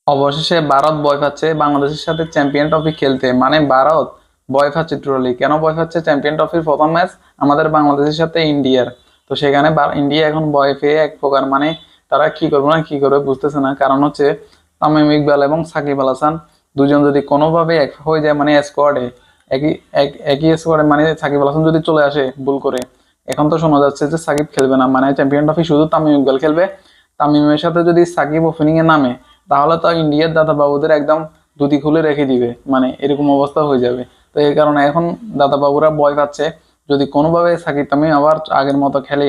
অবশেষে ভারত ভয় পাচ্ছে বাংলাদেশের সাথে চ্যাম্পিয়ন ট্রফি খেলতে। মানে ভারত ভয় পাচ্ছে ট্রলি। কেন ভয় পাচ্ছে? চ্যাম্পিয়ন ট্রফির প্রথম ম্যাচ আমাদের বাংলাদেশের সাথে ইন্ডিয়ার। তো সেখানে ইন্ডিয়া এখন ভয় পেয়ে এক প্রকার, মানে তারা কি করবে না কি করবে বুঝতেছে না। কারণ হচ্ছে তামিম ইকবাল এবং সাকিব আল হাসান দুজন যদি কোনোভাবে এক হয়ে যায়, মানে স্কোয়াডে একই একই স্কোয়াডে, মানে সাকিব আল হাসান যদি চলে আসে ভুল করে, এখন তো শোনা যাচ্ছে যে সাকিব খেলবে না, মানে চ্যাম্পিয়ন ট্রফি শুধু তামিম ইকবাল খেলবে। তামিমের সাথে যদি সাকিব ওপেনিং এ নামে, তাহলে তো ইন্ডিয়ার দাদা বাবুদের একদম দুটি খুলে রেখে দিবে, মানে এরকম অবস্থা হয়ে যাবে। তো এই কারণে এখন দাদা বাবুরা ভয় পাচ্ছে, যদি কোনোভাবে সাকিব তামিম আবার আগের মতো খেলে,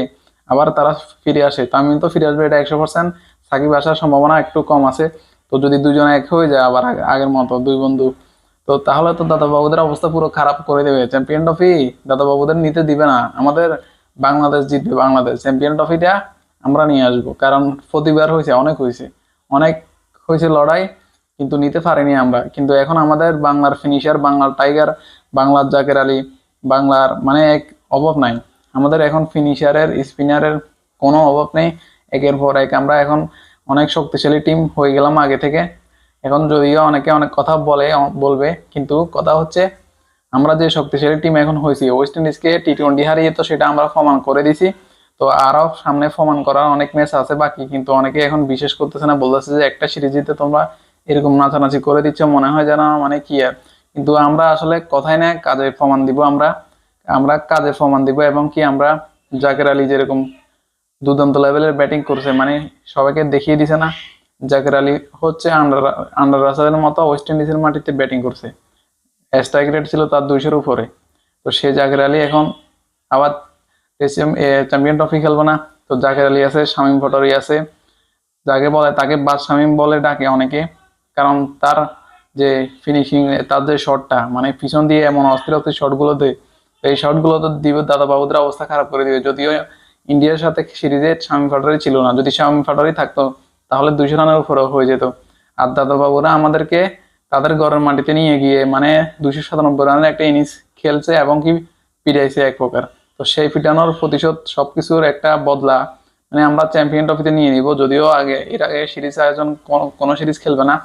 আবার তারা ফিরে আসে, তামিম তো ফিরে আসবে এটা 100%। সাকিব আসার সম্ভাবনা একটু কম আছে। তো যদি দুজনে এক হয়ে যায় আবার আগের মতো দুই বন্ধু, তো তাহলে তো দাদা বাবুদের অবস্থা পুরো খারাপ করে দেবে। চ্যাম্পিয়ন ট্রফি দাদা বাবুদের নিতে দিবে না। আমাদের বাংলাদেশ জিতবে, বাংলাদেশ চ্যাম্পিয়ন ট্রফিটা আমরা নিয়ে আসবো। কারণ প্রতিবার হয়েছে, অনেক হয়েছে, অনেক হয়েছে লড়াই, কিন্তু নিতে পারিনি আমরা। কিন্তু এখন আমাদের বাংলার ফিনিশার, বাংলার টাইগার, বাংলার জাকের আলী, বাংলার মানে এক অভাব নাই। আমাদের এখন ফিনিশারের, স্পিনারের কোনো অভাব নেই। একের পর এক আমরা এখন অনেক শক্তিশালী টিম হয়ে গেলাম আগে থেকে। এখন যদিও অনেকে অনেক কথা বলবে, কিন্তু কথা হচ্ছে আমরা যে শক্তিশালী টিম এখন হয়েছি, ওয়েস্ট ইন্ডিজকে টি-20 হারিয়ে তো সেটা আমরা প্রমাণ করে দিছি। তো আরো সামনে প্রমাণ করার অনেক ম্যাচ আছে বাকি, কিন্তু অনেকে এখন বিশেষ করতেছে না, বলতেছে যে একটা সিরিজ জিতে তোমরা এরকম নাচানাচি করে দিচ্ছ, মনে হয় যেন মানে কি আর। কিন্তু আমরা আসলে কথাই না, কাজে প্রমাণ দিব। আমরা আমরা কাজে প্রমাণ দিব। এবং কি আমরা জাকের আলী যেরকম দুর্দান্ত লেভেলের ব্যাটিং করছে, মানে সবাইকে দেখিয়ে দিছে না। জাকের আলী হচ্ছে আন্ডার আন্ডার রাসেলের মতো ওয়েস্ট ইন্ডিজের মাটিতে ব্যাটিং করছে। স্ট্রাইক রেট ছিল তার 200-র উপরে। তো সে জাকের আলী এখন আবার চ্যাম্পিয়ন ট্রফি খেলবো না। তো জাকের আলী আছে, শামীম পাটোয়ারি আছে, যাকে বলে তাকে বাদ শামীম বলে ডাকে অনেকে। কারণ তার যে ফিনিশিং, তার যে শটটা, মানে পিছন দিয়ে এমন অস্থির অস্থির শট গুলো দেয়, তো এই শট গুলো তো দিবে দাদা বাবুদের অবস্থা খারাপ করে দিবে। যদিও ইন্ডিয়ার সাথে সিরিজে শামীম পাটোয়ারি ছিল না, যদি শামীম পাটোয়ারি থাকতো তাহলে 200 রানের উপরে হয়ে যেত। আর দাদা বাবুরা আমাদেরকে তাদের ঘরের মাটিতে নিয়ে গিয়ে মানে 297 রানের একটা ইনিংস খেলছে এবং কি পিটাইছে এক প্রকার। তো সেই পিটানোর প্রতিশোধ, সবকিছুর একটা বদলা মানে আমরা চ্যাম্পিয়ন ট্রফিতে নিয়ে নিব। যদিও এর আগে সিরিজ আয়োজন কোনো সিরিজ খেলবে না।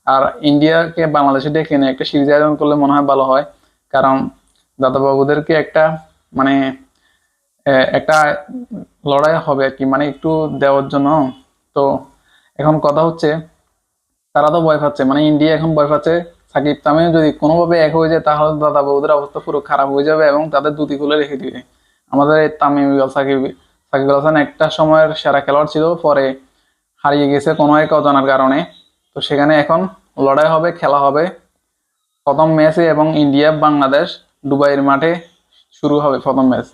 আর ইন্ডিয়াকে বাংলাদেশে ডেকে এনে একটা সিরিজ আয়োজন করলে মনে হয় ভালো হয়। কারণ দাদা বাবুদেরকে একটা মানে একটা লড়াই হবে আর কি, মানে একটু দেওয়ার জন্য। তো এখন কথা হচ্ছে তারা তো ভয় পাচ্ছে, মানে ইন্ডিয়া এখন ভয় পাচ্ছে সাকিব তামিম যদি কোনোভাবে এক হয়ে যায়, তাহলে দাদা বাবুদের অবস্থা পুরো খারাপ হয়ে যাবে এবং তাদের দুটি খুলে রেখে দিবে। আমাদের এই তামিম ইকবাল, সাকিব সাকিব আল হাসান একটা সময়ের সেরা খেলোয়াড় ছিল, পরে হারিয়ে গেছে কোনো এক অজানার কারণে। তো সেখানে এখন লড়াই হবে, খেলা হবে প্রথম ম্যাচে, এবং ইন্ডিয়া বাংলাদেশ দুবাইয়ের মাঠে শুরু হবে প্রথম ম্যাচ।